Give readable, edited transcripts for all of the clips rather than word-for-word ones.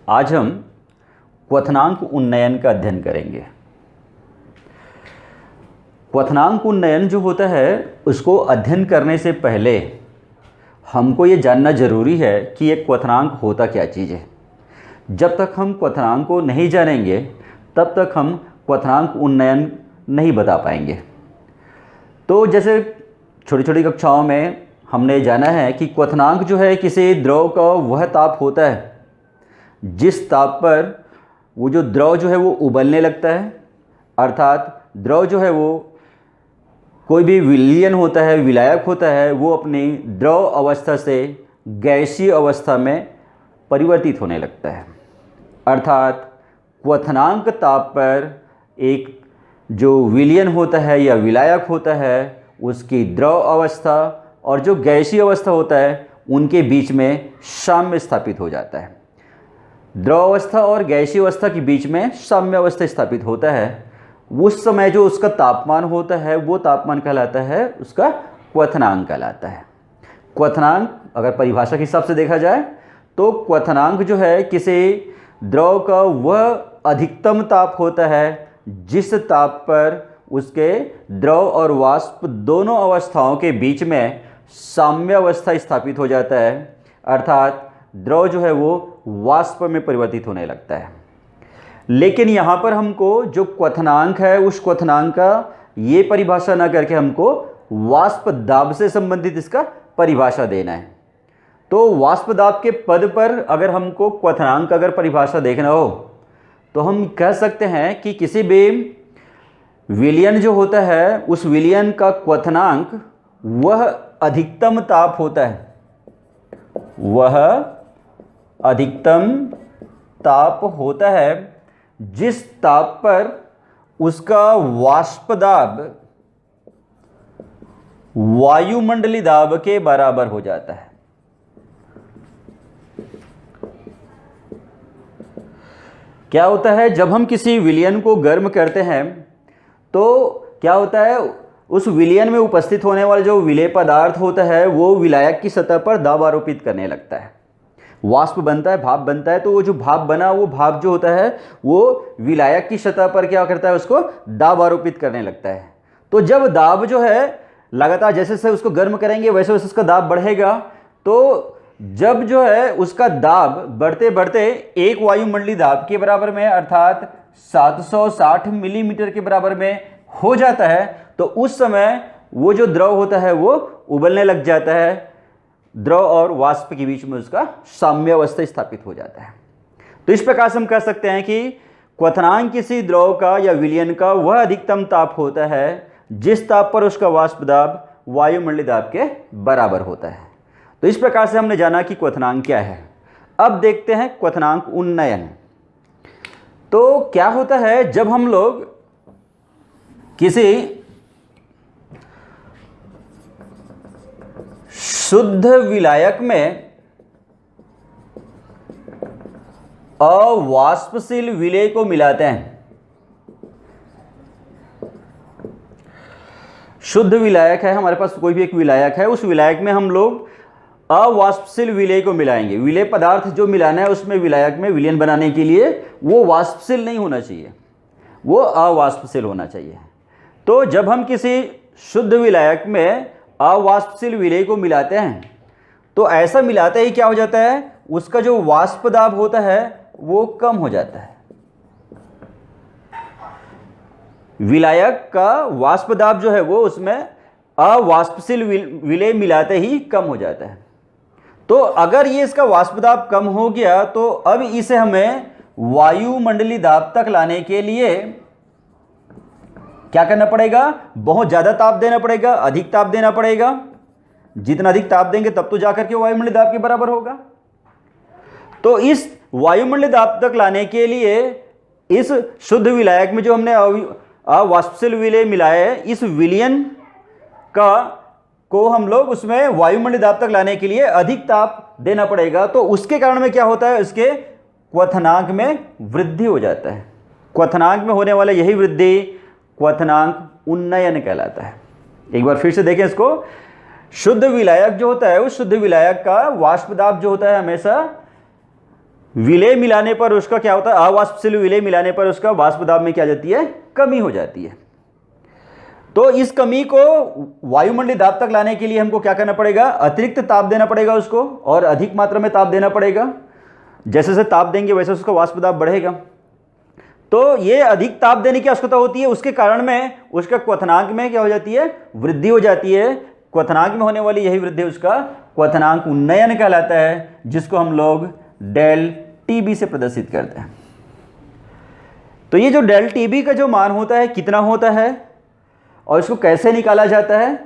आज हम क्वथनांक उन्नयन का अध्ययन करेंगे। क्वथनांक उन्नयन जो होता है उसको अध्ययन करने से पहले हमको ये जानना ज़रूरी है कि ये क्वथनांक होता क्या चीज़ है। जब तक हम क्वथनांक को नहीं जानेंगे तब तक हम क्वथनांक उन्नयन नहीं बता पाएंगे। तो जैसे छोटी छोटी कक्षाओं में हमने जाना है कि क्वथनांक जो है किसी द्रव का वह ताप होता है जिस ताप पर वो जो द्रव जो है वो उबलने लगता है, अर्थात द्रव जो है वो कोई भी विलयन होता है, विलायक होता है, वो अपनी द्रव अवस्था से गैसीय अवस्था में परिवर्तित होने लगता है। अर्थात क्वथनांक ताप पर एक जो विलयन होता है या विलायक होता है उसकी द्रव अवस्था और जो गैसीय अवस्था होता है उनके बीच में साम्य स्थापित हो जाता है। द्रव अवस्था और गैसीय अवस्था के बीच में साम्य अवस्था स्थापित होता है। उस समय जो उसका तापमान होता है वो तापमान कहलाता है, उसका क्वथनांक कहलाता है। क्वथनांक अगर परिभाषा के हिसाब से देखा जाए तो क्वथनांक जो है किसी द्रव का वह अधिकतम ताप होता है जिस ताप पर उसके द्रव और वाष्प दोनों अवस्थाओं के बीच में साम्य अवस्था स्थापित हो जाता है, अर्थात द्रव जो है वो वाष्प में परिवर्तित होने लगता है। लेकिन यहाँ पर हमको जो क्वथनांक है उस क्वथनांक का ये परिभाषा ना करके हमको वाष्प दाब से संबंधित इसका परिभाषा देना है। तो वाष्प दाब के पद पर अगर हमको क्वथनांक अगर परिभाषा देखना हो तो हम कह सकते हैं कि किसी भी विलयन जो होता है उस विलयन का क्वथनांक वह अधिकतम ताप होता है, वह अधिकतम ताप होता है जिस ताप पर उसका वाष्प दाब वायुमंडलीय दाब के बराबर हो जाता है। क्या होता है जब हम किसी विलयन को गर्म करते हैं तो क्या होता है, उस विलयन में उपस्थित होने वाला जो विलेय पदार्थ होता है वो विलायक की सतह पर दाब आरोपित करने लगता है। वाष्प बनता है, भाप बनता है, तो वो जो भाप बना वो भाप जो होता है वो विलायक की सतह पर क्या करता है, उसको दाब आरोपित करने लगता है। तो जब दाब जो है लगातार जैसे जैसे उसको गर्म करेंगे वैसे वैसे उसका दाब बढ़ेगा। तो जब जो है उसका दाब बढ़ते बढ़ते एक वायुमंडलीय दाब के बराबर में अर्थात 760 मिलीमीटर के बराबर में हो जाता है तो उस समय वो जो द्रव होता है वो उबलने लग जाता है। द्रव और वाष्प के बीच में उसका साम्य अवस्था स्थापित हो जाता है। तो इस प्रकार से हम कह सकते हैं कि क्वथनांक किसी द्रव का या विलयन का वह अधिकतम ताप होता है जिस ताप पर उसका वाष्प दाब वायुमंडलीय दाब के बराबर होता है। तो इस प्रकार से हमने जाना कि क्वथनांक क्या है। अब देखते हैं क्वथनांक उन्नयन। तो क्या होता है जब हम लोग किसी शुद्ध विलायक में अवाष्पशील विलेय को मिलाते हैं, शुद्ध विलायक है हमारे पास, कोई भी एक विलायक है, उस विलायक में हम लोग अवाष्पशील विलेय को मिलाएंगे। विलेय पदार्थ जो मिलाना है उसमें विलायक में विलयन बनाने के लिए वो वाष्पशील नहीं होना चाहिए, वो अवाष्पशील होना चाहिए। तो जब हम किसी शुद्ध विलायक में अवाष्पशील विलेय को मिलाते हैं तो ऐसा मिलाते ही क्या हो जाता है, उसका जो वाष्प दाब होता है वो कम हो जाता है। विलायक का वाष्प दाब जो है वो उसमें अवाष्पशील विलेय मिलाते ही कम हो जाता है। तो अगर ये इसका वाष्प दाब कम हो गया तो अब इसे हमें वायुमंडलीय दाब तक लाने के लिए क्या करना पड़ेगा, बहुत ज़्यादा ताप देना पड़ेगा, अधिक ताप देना पड़ेगा। जितना अधिक ताप देंगे तब तो जाकर के वायुमंडलीय दाब के बराबर होगा। तो इस वायुमंडलीय दाब तक लाने के लिए इस शुद्ध विलायक में जो हमने अवाष्पशील विलेय मिलाया है, इस विलयन को हम लोग उसमें वायुमंडलीय दाब तक लाने के लिए अधिक ताप देना पड़ेगा। तो उसके कारण में क्या होता है, उसके क्वथनांक में वृद्धि हो जाता है। क्वथनांक में होने वाला यही वृद्धि क्वथनांक उन्नयन कहलाता है। एक बार फिर से देखें इसको। शुद्ध विलायक जो होता है उस शुद्ध विलायक का वाष्प दाब जो होता है हमेशा विलय मिलाने पर उसका क्या होता है, अवाष्पशील विलय मिलाने पर उसका वाष्प दाब में क्या जाती है, कमी हो जाती है। तो इस कमी को वायुमंडलीय दाब तक लाने के लिए हमको क्या करना पड़ेगा, अतिरिक्त ताप देना पड़ेगा उसको, और अधिक मात्रा में ताप देना पड़ेगा। जैसे जैसे ताप देंगे वैसे उसका वाष्प दाब बढ़ेगा। तो ये अधिक ताप देने की आवश्यकता होती है, उसके कारण में उसका क्वथनांक में क्या हो जाती है, वृद्धि हो जाती है। क्वथनांक में होने वाली यही वृद्धि उसका क्वथनांक उन्नयन कहलाता है, जिसको हम लोग डेल टीबी से प्रदर्शित करते हैं। तो ये जो डेल टीबी का जो मान होता है कितना होता है और इसको कैसे निकाला जाता है,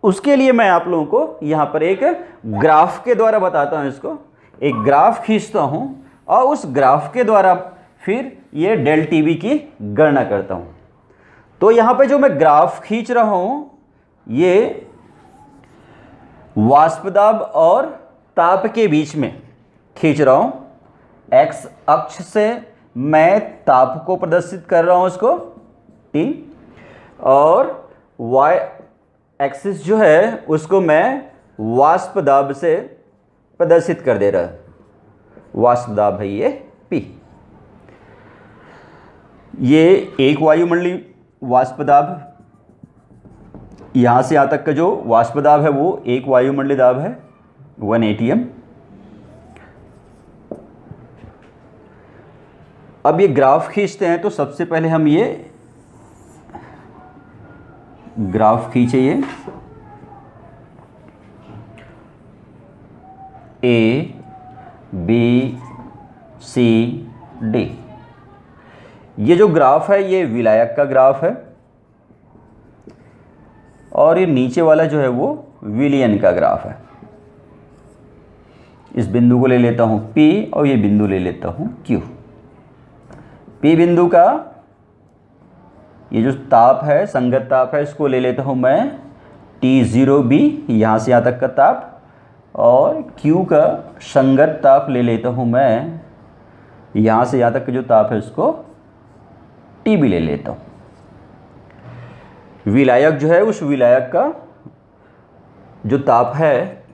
उसके लिए मैं आप लोगों को यहाँ पर एक ग्राफ के द्वारा बताता हूँ। इसको एक ग्राफ खींचता हूँ और उस ग्राफ के द्वारा फिर ये डेल टीबी की गणना करता हूँ। तो यहाँ पे जो मैं ग्राफ खींच रहा हूँ, ये वाष्प दाब और ताप के बीच में खींच रहा हूँ। एक्स अक्ष से मैं ताप को प्रदर्शित कर रहा हूँ उसको T, और वाई एक्सिस जो है उसको मैं वाष्प दाब से प्रदर्शित कर दे रहा है। वाष्प दाब है ये P। ये एक वायुमंडलीय वाष्प दाब, यहाँ से यहाँ तक का जो वाष्प दाब है वो एक वायुमंडलीय दाब है 1 atm। अब ये ग्राफ खींचते हैं, तो सबसे पहले हम ये ग्राफ खींचे, ये A B C D, ये जो ग्राफ है ये विलायक का ग्राफ है, और ये नीचे वाला जो है वो विलयन का ग्राफ है। इस बिंदु को ले लेता हूँ P और ये बिंदु ले लेता हूँ Q। P बिंदु का ये जो ताप है, संगत ताप है, इसको ले लेता हूँ मैं T0B, यहाँ से यहाँ तक का ताप, और Q का संगत ताप ले लेता हूँ मैं यहाँ से यहाँ तक का जो ताप है उसको TB ले लेता हूँ। विलायक जो है, उस विलायक का जो ताप है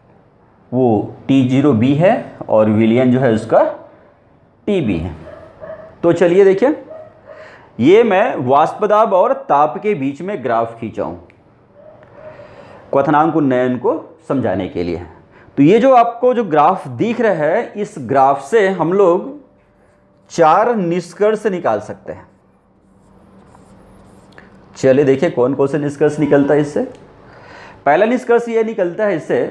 वो T0B है और विलयन जो है उसका TB है। तो चलिए देखिए, ये मैं वाष्प दाब और ताप के बीच में ग्राफ खींचा हूँ क्वथनांक उन्नयन को समझाने के लिए। तो ये जो आपको जो ग्राफ दिख रहा है, इस ग्राफ से हम लोग 4 निष्कर्ष निकाल सकते हैं। चलिए देखिए कौन कौन से निष्कर्ष निकलता है इससे। पहला निष्कर्ष ये निकलता है इससे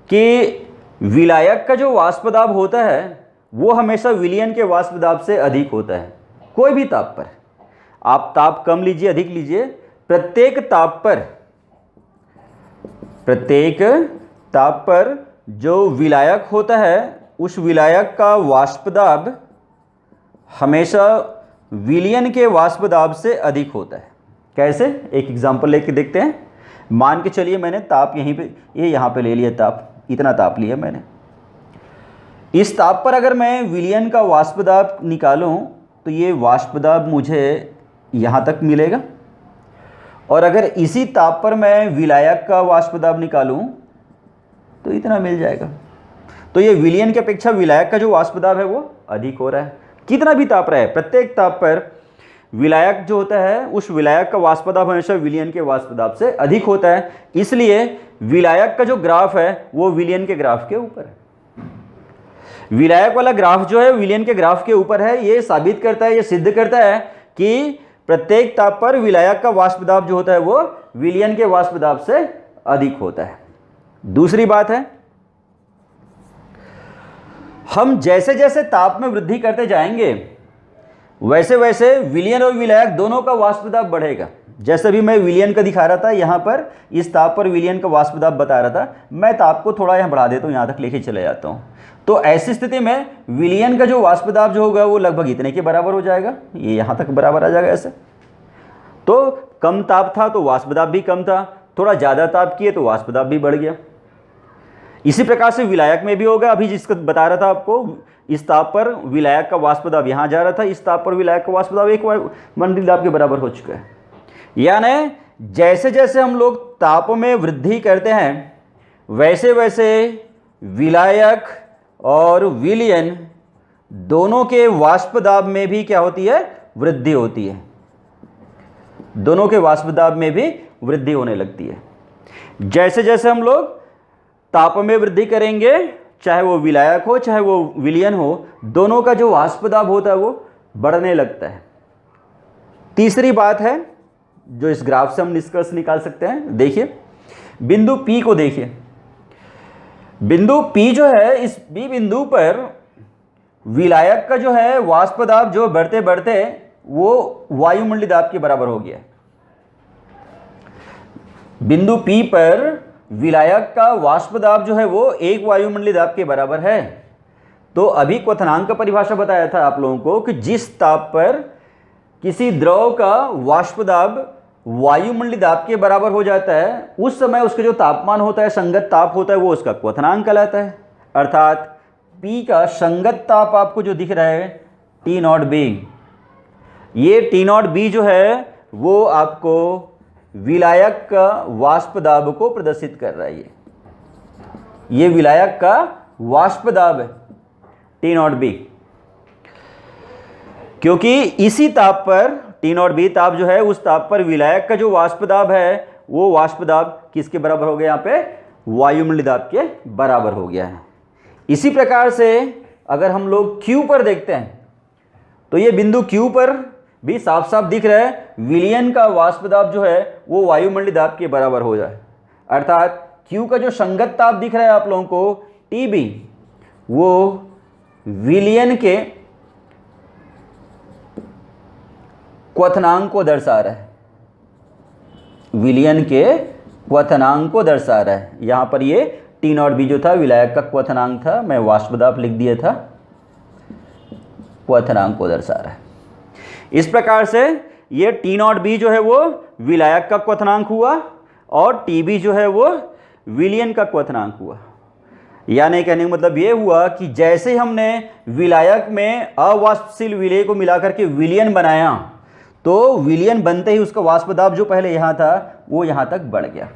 कि विलायक का जो वाष्प दाब होता है वो हमेशा विलयन के वाष्प दाब से अधिक होता है। कोई भी ताप पर, आप ताप कम लीजिए अधिक लीजिए, प्रत्येक ताप पर जो विलायक होता है उस विलायक का वाष्प दाब हमेशा विलयन के वाष्प दाब से अधिक होता है। कैसे, एक एग्जांपल लेके देखते हैं। मान के चलिए मैंने ताप यहीं पे, ये यहाँ पे ले लिया ताप, इतना ताप लिया मैंने। इस ताप पर अगर मैं विलयन का वाष्प दाब निकालूं तो ये वाष्प दाब मुझे यहाँ तक मिलेगा, और अगर इसी ताप पर मैं विलायक का वाष्प दाब निकालूं तो इतना मिल जाएगा। तो ये विलयन की अपेक्षा विलायक का जो वाष्प दाब है वो अधिक हो रहा है। कितना भी ताप रहा है, प्रत्येक ताप पर विलायक जो होता है उस विलायक का वाष्प दाब हमेशा विलयन के वाष्प दाब से अधिक होता है। इसलिए विलायक का जो ग्राफ है वो विलयन के ग्राफ के ऊपर है। विलायक वाला ग्राफ जो है विलयन के ग्राफ के ऊपर है। ये साबित करता है, ये सिद्ध करता है कि प्रत्येक ताप पर विलायक का वाष्प दाब जो होता है वो विलयन के वाष्प दाब से अधिक होता है। दूसरी बात है, हम जैसे जैसे ताप में वृद्धि करते जाएंगे वैसे वैसे विलयन और विलायक दोनों का वाष्प दाब बढ़ेगा। जैसे भी मैं विलयन का दिखा रहा था, यहाँ पर इस ताप पर विलयन का वाष्प दाब बता रहा था, मैं ताप को थोड़ा यहाँ बढ़ा देता हूँ, यहाँ तक लेके चले जाता हूँ। तो ऐसी स्थिति में विलयन का जो वाष्प दाब जो होगा वो लगभग इतने के बराबर हो जाएगा, ये यहाँ तक बराबर आ जाएगा ऐसे। तो कम ताप था तो वाष्प दाब भी कम था, थोड़ा ज़्यादा ताप किए तो वाष्प दाब भी बढ़ गया। इसी प्रकार से विलायक में भी होगा। अभी जिसको बता रहा था आपको, इस ताप पर विलायक का वाष्प दाब यहाँ जा रहा था, इस ताप पर विलायक का वाष्प दाब एक वायुमंडलीय दाब के बराबर हो चुका है। यानी जैसे जैसे हम लोग ताप में वृद्धि करते हैं वैसे वैसे विलायक और विलयन दोनों के वाष्प दाब में भी क्या होती है, वृद्धि होती है। दोनों के वाष्प दाब में भी वृद्धि होने लगती है। जैसे जैसे हम लोग ताप में वृद्धि करेंगे, चाहे वो विलायक हो चाहे वो विलयन हो, दोनों का जो वाष्प दाब होता है वो बढ़ने लगता है। तीसरी बात है जो इस ग्राफ से हम निष्कर्ष निकाल सकते हैं, देखिए बिंदु P को देखिए। बिंदु P जो है, इस P बिंदु पर विलायक का जो है वाष्प दाब जो बढ़ते बढ़ते वो वायुमंडलीय दाब के बराबर हो गया। बिंदु P पर विलायक का वाष्प दाब जो है वो 1 वायुमंडलीय दाब के बराबर है। तो अभी क्वथनांक का परिभाषा बताया था आप लोगों को कि जिस ताप पर किसी द्रव का वाष्प दाब वायुमंडलीय दाब के बराबर हो जाता है, उस समय उसका जो तापमान होता है, संगत ताप होता है, वो उसका क्वथनांक कहलाता है। अर्थात P का संगत ताप आपको जो दिख रहा है T0B, ये T0B जो है वो आपको विलायक का वाष्प दाब को प्रदर्शित कर रहा है। ये विलायक का वाष्प दाब है T0B, क्योंकि इसी ताप पर T0B ताप जो है, उस ताप पर विलायक का जो वाष्प दाब है वो वाष्प दाब किसके बराबर हो गया, यहाँ पे वायुमंडलीय दाब के बराबर हो गया है। इसी प्रकार से अगर हम लोग Q पर देखते हैं तो ये बिंदु Q पर भी साफ साफ दिख रहा है विलयन का वाष्प दाब जो है वो वायुमंडलीय दाब के बराबर हो जाए। अर्थात Q का जो संगत ताप दिख रहा है आप लोगों को TB, वो विलयन के क्वथनांक को दर्शा रहा है, विलयन के क्वथनांक को दर्शा रहा है। यहाँ पर ये T0B जो था विलायक का क्वथनांक था, मैं वाष्प दाब लिख दिया था, क्वथनांक को दर्शा रहा है। इस प्रकार से ये T0B जो है वो विलायक का क्वथनांक हुआ और TB जो है वो विलयन का क्वथनांक हुआ। यानी कहने का मतलब ये हुआ कि जैसे हमने विलायक में अवाष्पशील विलेय को मिलाकर के विलयन बनाया, तो विलयन बनते ही उसका वाष्प दाब जो पहले यहाँ था वो यहाँ तक बढ़ गया।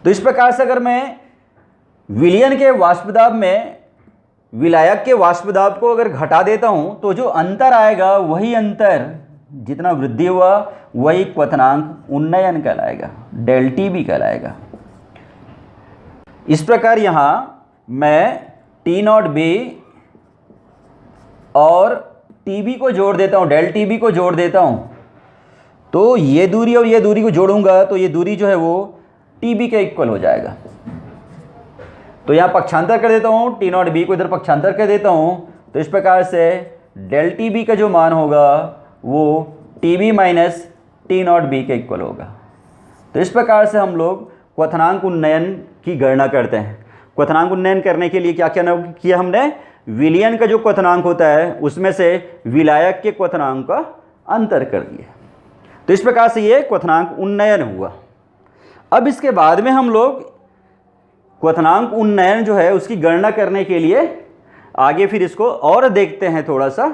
तो इस प्रकार से अगर मैं विलयन के वाष्प दाब में विलायक के वाष्प दाब को अगर घटा देता हूँ तो जो अंतर आएगा, वही अंतर जितना वृद्धि हुआ वही क्वथनांक उन्नयन कहलाएगा, ΔTB कहलाएगा। इस प्रकार यहाँ मैं T0B और TB को जोड़ देता हूँ, ΔTB को जोड़ देता हूँ, तो ये दूरी और ये दूरी को जोड़ूंगा तो ये दूरी जो है वो TB के इक्वल हो जाएगा। तो यहाँ पक्षांतर कर देता हूँ, T0B को इधर पक्षांतर कर देता हूँ, तो इस प्रकार से ΔTB का जो मान होगा वो TB माइनस T0B के इक्वल होगा। तो इस प्रकार से हम लोग क्वथनांक उन्नयन की गणना करते हैं। क्वथनांक उन्नयन करने के लिए क्या क्या किया हमने, विलयन का जो क्वथनांक होता है उसमें से विलायक के क्वथनांक का अंतर कर दिया। तो इस प्रकार से ये क्वथनांक उन्नयन हुआ। अब इसके बाद में हम लोग क्वथनांक उन्नयन जो है उसकी गणना करने के लिए आगे फिर इसको और देखते हैं थोड़ा सा,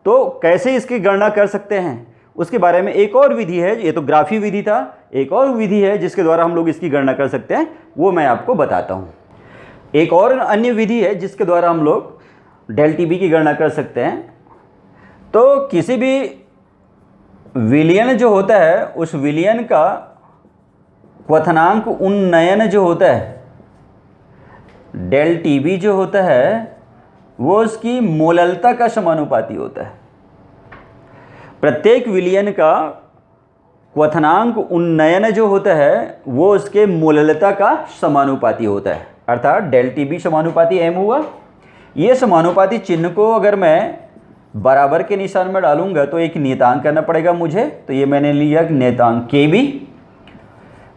तो कैसे इसकी गणना कर सकते हैं उसके बारे में एक और विधि है। ये तो ग्राफी विधि था, एक और विधि है जिसके द्वारा हम लोग इसकी गणना कर सकते हैं, वो मैं आपको बताता हूँ। एक और अन्य विधि है जिसके द्वारा हम लोग ΔTB की गणना कर सकते हैं। तो किसी भी विलयन जो होता है उस विलयन का क्वथनांक उन्नयन जो होता है, ΔTB जो होता है वो उसकी मोललता का समानुपाती होता है। प्रत्येक विलयन का क्वथनांक उन्नयन जो होता है वो उसके मोललता का समानुपाती होता है। अर्थात ΔTB समानुपाती m हुआ। ये समानुपाती चिन्ह को अगर मैं बराबर के निशान में डालूंगा तो एक नियतांक करना पड़ेगा मुझे, तो ये मैंने लिया नियतांक KB।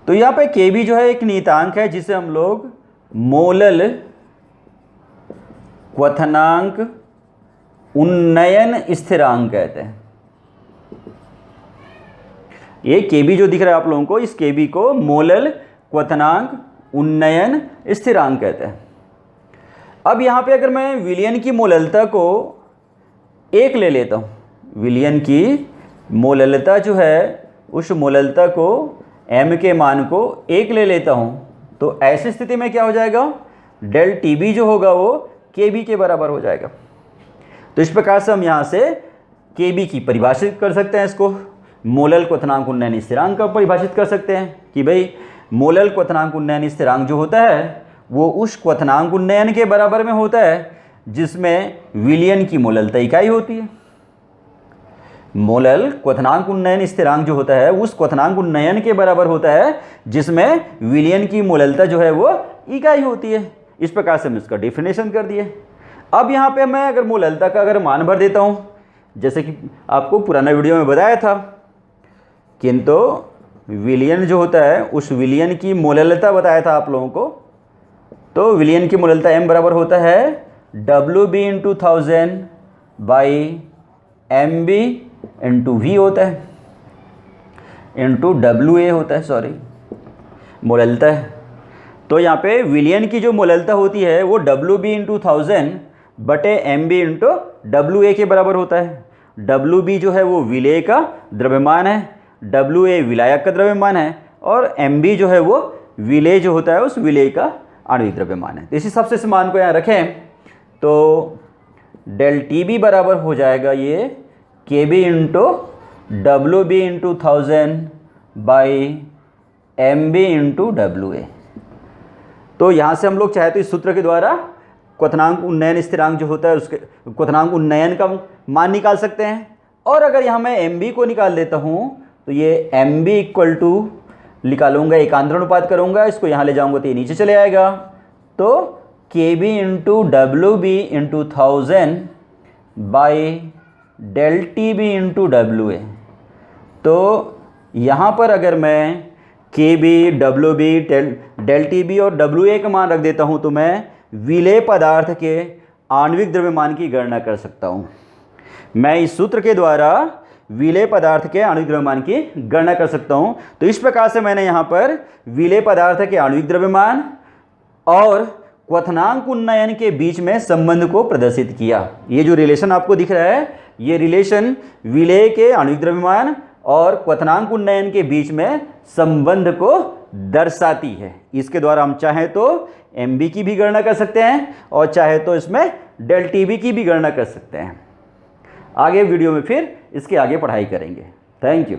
तो यहाँ पे KB जो है एक नियतांक है जिसे हम लोग मोलल क्वथनांक उन्नयन स्थिरांक कहते हैं। ये KB जो दिख रहा है आप लोगों को, इस KB को मोलल क्वथनांक उन्नयन स्थिरांक कहते हैं। अब यहाँ पे अगर मैं विलयन की मोललता को 1 ले लेता हूँ, विलयन की मोललता जो है उस मोललता को m के मान को 1 ले लेता हूँ, तो ऐसी स्थिति में क्या हो जाएगा, ΔTB जो होगा वो KB के बराबर हो जाएगा। तो इस प्रकार से हम यहाँ से Kb की परिभाषित कर सकते हैं, इसको मोलल क्वथनांक उन्नयन स्थिरांक का परिभाषित कर सकते हैं कि भाई मोलल क्वथनांक उन्नयन स्थिरांक जो होता है वो उस क्वथनांक उन्नयन के बराबर में होता है जिसमें विलयन की मोललता इकाई होती है। मोलल क्वथनांक उन्नयन स्थिरांक जो होता है उस क्वथनांक उन्नयन के बराबर होता है जिसमें विलयन की मोललता जो है वो इकाई होती है। इस प्रकार से हम इसका डेफिनेशन कर दिए। अब यहाँ पे मैं अगर मोललता का अगर मान भर देता हूँ, जैसे कि आपको पुराना वीडियो में बताया था, किंतु विलयन जो होता है उस विलयन की मोललता बताया था आप लोगों को। तो विलयन की मोललता m बराबर होता है WB into 1000 by MB into V होता है, इंटू WA होता है, सॉरी मोललता है। तो यहाँ पे विलयन की जो मोललता होती है वो WB इंटू 1000 बटे MB इंटू WA के बराबर होता है। WB जो है वो विलेय का द्रव्यमान है, WA विलायक का द्रव्यमान है, और MB जो है वो विलेय जो होता है उस विलेय का आणविक द्रव्यमान है। इस हिसाब से इस मान को यहाँ रखें तो डेल TB बराबर हो जाएगा ये KB into WB into 1000 by MB into WA। तो यहाँ से हम लोग चाहे तो इस सूत्र के द्वारा क्वथनांक उन्नयन स्थिरांक जो होता है उसके क्वथनांक उन्नयन का मान निकाल सकते हैं। और अगर यहाँ मैं MB को निकाल देता हूँ तो ये MB इक्वल टू निकालूंगा, एकांतर अनुपात करूँगा, इसको यहाँ ले जाऊँगा तो ये नीचे चले आएगा। तो KB into WB into 1000 by del TB into WA। तो यहाँ पर अगर मैं KB, WB, डेल TB और WA का मान रख देता हूँ तो मैं विलेय पदार्थ के आणविक द्रव्यमान की गणना कर सकता हूँ। मैं इस सूत्र के द्वारा विलेय पदार्थ के आणविक द्रव्यमान की गणना कर सकता हूँ। तो इस प्रकार से मैंने यहाँ पर विलेय पदार्थ के आणविक द्रव्यमान और क्वथनांक उन्नयन के बीच में संबंध को प्रदर्शित किया। ये जो रिलेशन आपको दिख रहा है ये रिलेशन विलेय के आणविक द्रव्यमान और क्वथनांक उन्नयन के बीच में संबंध को दर्शाती है। इसके द्वारा हम चाहे तो MB की भी गणना कर सकते हैं और चाहे तो इसमें डेल TB की भी गणना कर सकते हैं। आगे वीडियो में फिर इसके आगे पढ़ाई करेंगे। Thank you.